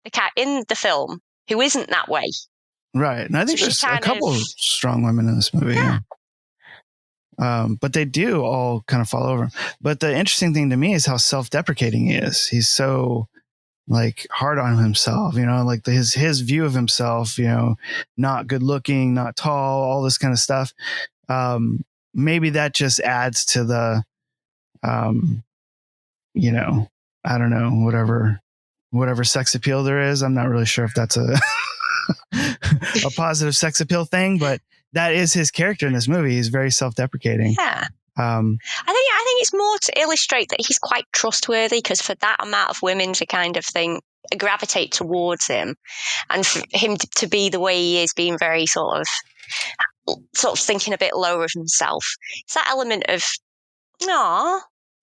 the film who isn't that way. Right. And I think there's a couple of strong women in this movie. Yeah. But they do all kind of fall over. But the interesting thing to me is how self-deprecating he is. He's so, like, hard on himself, like his view of himself, not good looking, not tall, all this kind of stuff. Maybe that just adds to the, I don't know, whatever sex appeal there is. I'm not really sure if that's a positive sex appeal thing, but that is his character in this movie. He's very self-deprecating. Yeah. I think it's more to illustrate that he's quite trustworthy, because for that amount of women to kind of gravitate towards him, and for him to be the way he is, being very sort of thinking a bit lower of himself, it's that element of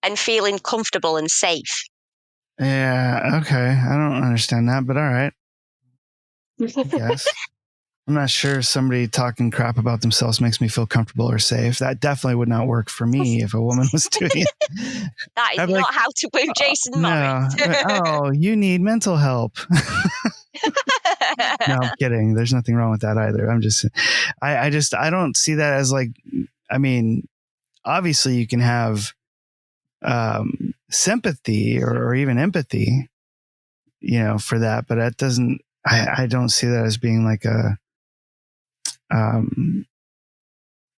and feeling comfortable and safe. Yeah. Okay. I don't understand that, but all right. I guess. I'm not sure somebody talking crap about themselves makes me feel comfortable or safe. That definitely would not work for me if a woman was doing it. That is not how to woo Jason Morris. Oh, you need mental help. No, I'm kidding. There's nothing wrong with that either. I don't see that as like, I mean, obviously you can have sympathy or even empathy, for that, but that doesn't, I don't see that as being like a,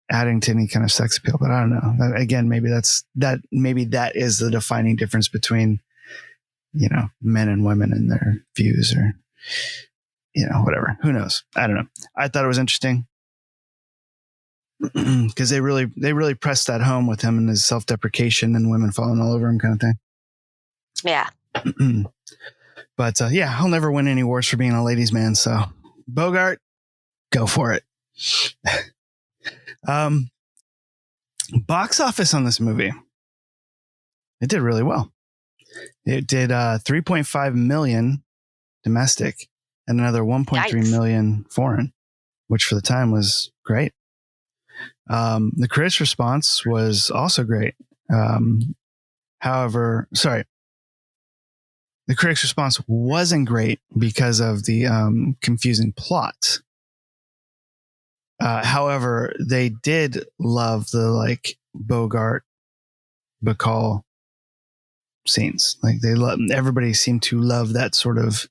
adding to any kind of sex appeal, but I don't know. Again, maybe that is the defining difference between, men and women and their views or, whatever. Who knows? I don't know. I thought it was interesting because they really pressed that home with him and his self-deprecation and women falling all over him kind of thing. Yeah. But I'll never win any wars for being a ladies' man. So Bogart, go for it. Box office on this movie. It did really well. It did 3.5 million domestic and another 1.3 million foreign, which for the time was great. The critics' response was also great. The critics' response wasn't great because of the confusing plot. However, they did love the Bogart Bacall scenes. Everybody seemed to love that sort of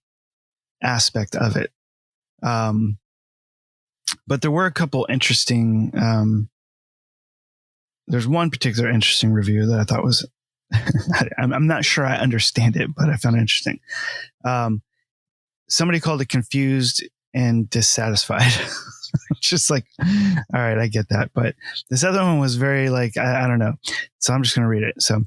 aspect of it. But there were a couple interesting. There's one particular interesting review that I thought was. I'm not sure I understand it, but I found it interesting. Somebody called it confused and dissatisfied. Just all right, I get that. But this other one was very I don't know. So I'm just going to read it. So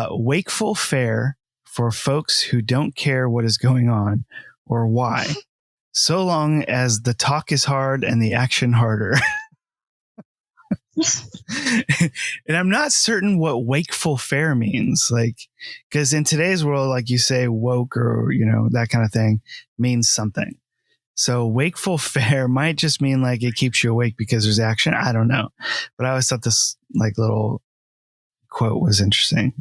wakeful fare for folks who don't care what is going on or why, so long as the talk is hard and the action harder. And I'm not certain what wakeful fare means. Because in today's world, like you say, woke or, that kind of thing means something. So wakeful fare might just mean it keeps you awake because there's action. I don't know. But I always thought this little quote was interesting.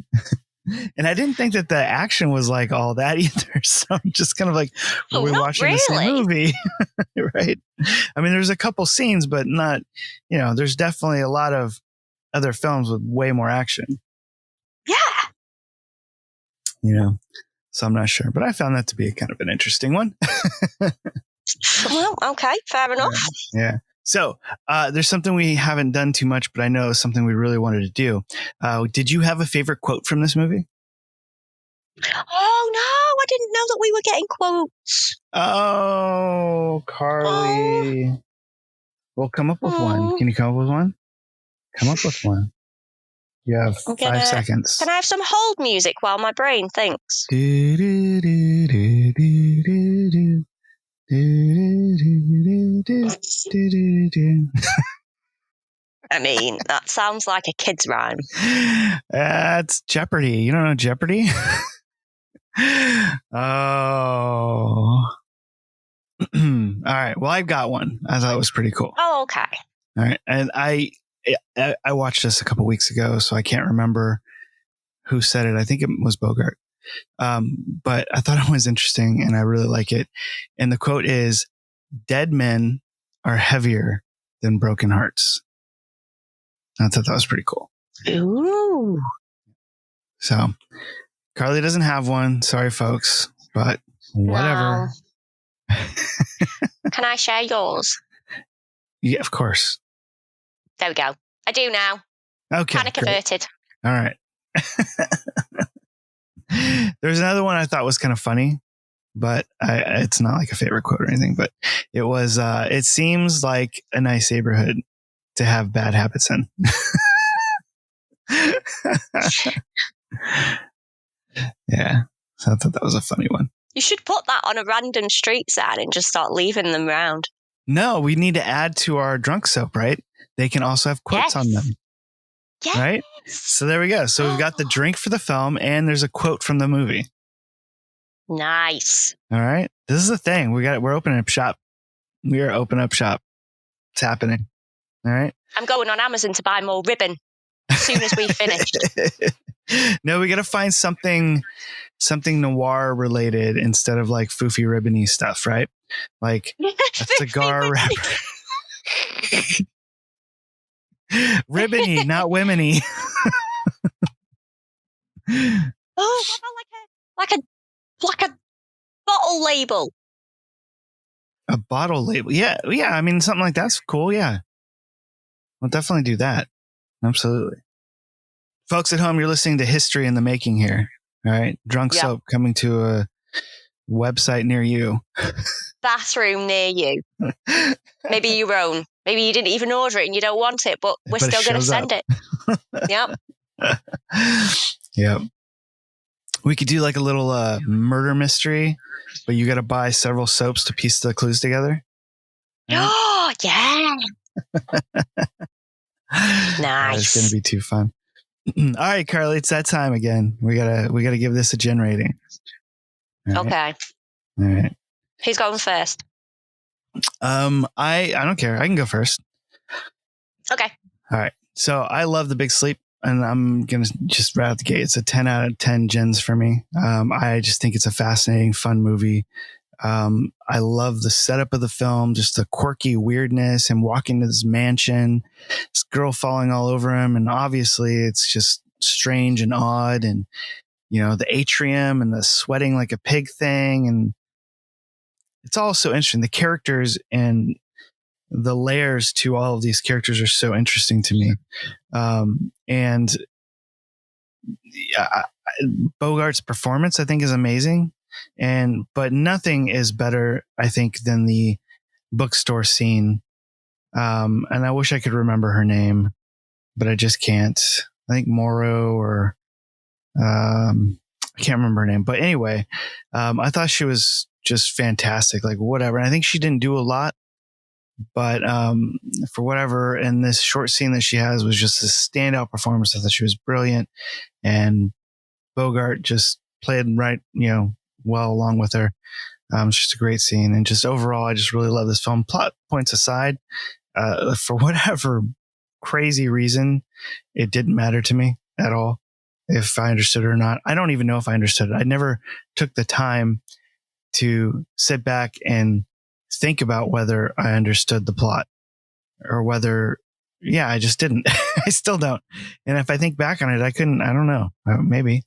And I didn't think that the action was all that either. So I'm just kind of we're watching the same movie, right? I mean, there's a couple scenes, but not, there's definitely a lot of other films with way more action. Yeah. So I'm not sure, but I found that to be kind of an interesting one. Well, okay, fair enough. Yeah. So there's something we haven't done too much, but I know something we really wanted to do. Did you have a favorite quote from this movie? Oh, no, I didn't know that we were getting quotes. Oh, Carly. Oh. Well, come up with one. Can you come up with one? Come up with one. You have 5 seconds. Can I have some hold music while my brain thinks? Do, do, do, do, do, do, do. I mean, that sounds like a kid's rhyme. That's Jeopardy. You don't know Jeopardy? Oh. All right. Well, I've got one. I thought it was pretty cool. Oh, okay. All right. And I watched this a couple weeks ago, so I can't remember who said it. I think it was Bogart. But I thought it was interesting and I really like it. And the quote is, "Dead men are heavier than broken hearts." I thought that was pretty cool. Ooh. So Carly doesn't have one. Sorry, folks, but whatever. No. Can I share yours? Yeah, of course. There we go. I do now. Okay. Panic averted. All right. There's another one I thought was kind of funny, but it's not like a favorite quote or anything, but it was, it seems like a nice neighborhood to have bad habits in. Yeah. So I thought that was a funny one. You should put that on a random street sign and just start leaving them around. No, we need to add to our drunk soap, right? They can also have quotes on them. Yes. Right? So there we go. So we've got the drink for the film and there's a quote from the movie. Nice. All right. This is the thing. We're opening up shop. We are open up shop. It's happening. All right. I'm going on Amazon to buy more ribbon as soon as we finish. No, we got to find something noir related instead of like foofy ribbony stuff, right? Like a cigar wrapper. Ribbony, not womeny. Oh, what about like a bottle label? A bottle label. Yeah. I mean, something like that's cool. Yeah. We'll definitely do that. Absolutely. Folks at home, you're listening to History in the Making here. All right. Drunk Soap coming to a website near you. Bathroom near you. Maybe your own. Maybe you didn't even order it and you don't want it, but we're still going to send it. Yep. Yep. We could do like a little murder mystery, but you got to buy several soaps to piece the clues together. Oh, yeah. Nice. It's going to be too fun. All right, Carly, it's that time again. We gotta give this a gen rating. All right. Okay. All right. Who's going first? I don't care. I can go first. Okay. All right. So I love The Big Sleep, and I'm gonna just right out the gate. It's a 10 out of 10 gens for me. I just think it's a fascinating, fun movie. I love the setup of the film, just the quirky weirdness, him walking to this mansion, this girl falling all over him. And obviously it's just strange and odd. And, the atrium and the sweating like a pig thing. And it's all so interesting. The characters and the layers to all of these characters are so interesting to me. And Bogart's performance, I think, is amazing. But nothing is better, I think, than the bookstore scene. And I wish I could remember her name, but I just can't. I think Morrow or I can't remember her name. But anyway, I thought she was just fantastic. Like whatever. And I think she didn't do a lot, but for whatever. And this short scene that she has was just a standout performance. I thought she was brilliant, and Bogart just played right, well along with her. It's just a great scene, and just overall, I just really love this film. Plot points aside, for whatever crazy reason, it didn't matter to me at all if I understood it or not. I don't even know if I understood it. I never took the time to sit back and think about whether I understood the plot or whether, I just didn't. I still don't. And if I think back on it, I don't know, maybe,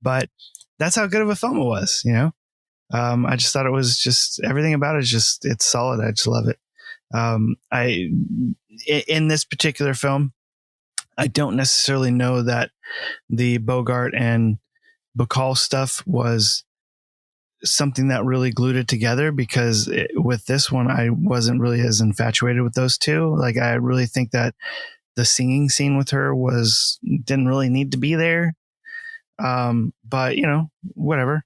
but that's how good of a film it was. I just thought it was just everything about it is just, it's solid. I just love it. In this particular film, I don't necessarily know that the Bogart and Bacall stuff was something that really glued it together, because with this one, I wasn't really as infatuated with those two. Like, I really think that the singing scene with her didn't really need to be there. But whatever,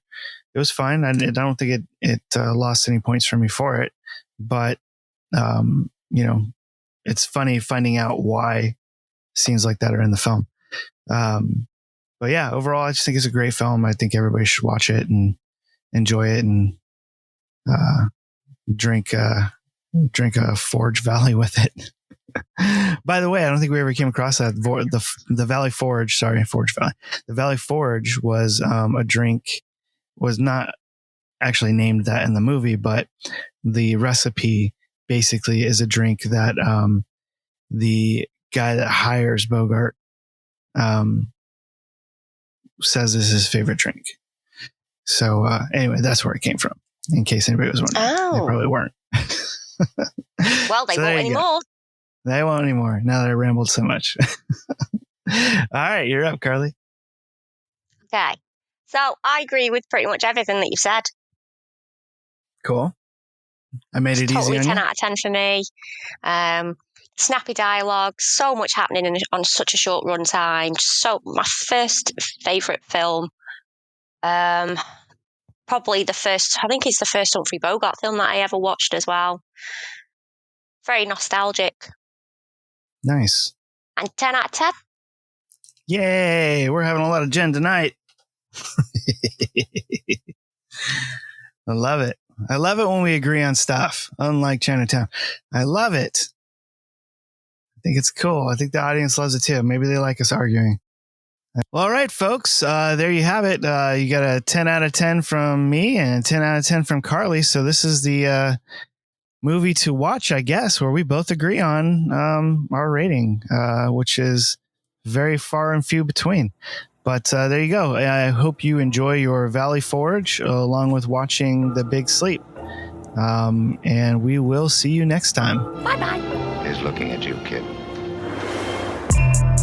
it was fine. I don't think it lost any points for me for it, but it's funny finding out why scenes like that are in the film. But yeah, overall, I just think it's a great film. I think everybody should watch it and enjoy it, and drink a Forge Valley with it. By the way, I don't think we ever came across that. The Valley Forge, sorry, Forge Valley. The Valley Forge was a drink, was not actually named that in the movie, but the recipe basically is a drink that the guy that hires Bogart says is his favorite drink. So anyway, that's where it came from, in case anybody was wondering. They probably weren't. Well, they won't anymore. They won't anymore, now that I rambled so much. All right, you're up, Carly. Okay. So I agree with pretty much everything that you said. Cool. I made it totally easy on 10 out of 10 for me. Snappy dialogue, so much happening on such a short run time. So my first favourite film. Probably I think it's the first Humphrey Bogart film that I ever watched as well. Very nostalgic. Nice. And 10 out of 10. Yay, we're having a lot of Jen tonight. I love it. I love it when we agree on stuff, unlike Chinatown. I love it. I think it's cool. I think the audience loves it too. Maybe they like us arguing. Well, all right, folks. There you have it. You got a 10 out of 10 from me and a 10 out of 10 from Carly. So this is the movie to watch, I guess, where we both agree on our rating, which is very far and few between. But there you go. I hope you enjoy your Valley Forge along with watching The Big Sleep. And we will see you next time. Bye-bye. He's looking at you, kid.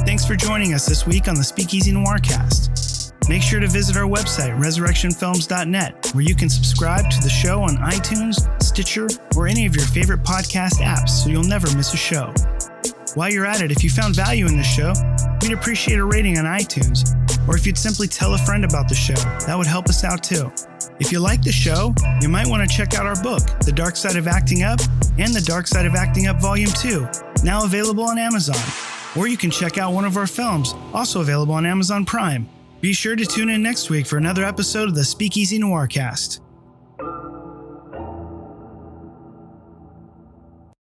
Thanks for joining us this week on the Speakeasy Noircast. Make sure to visit our website, resurrectionfilms.net, where you can subscribe to the show on iTunes, Stitcher, or any of your favorite podcast apps so you'll never miss a show. While you're at it, if you found value in the show, we'd appreciate a rating on iTunes, or if you'd simply tell a friend about the show, that would help us out too. If you like the show, you might want to check out our book, The Dark Side of Acting Up and The Dark Side of Acting Up Volume 2, now available on Amazon. Or you can check out one of our films, also available on Amazon Prime. Be sure to tune in next week for another episode of the Speakeasy Noircast.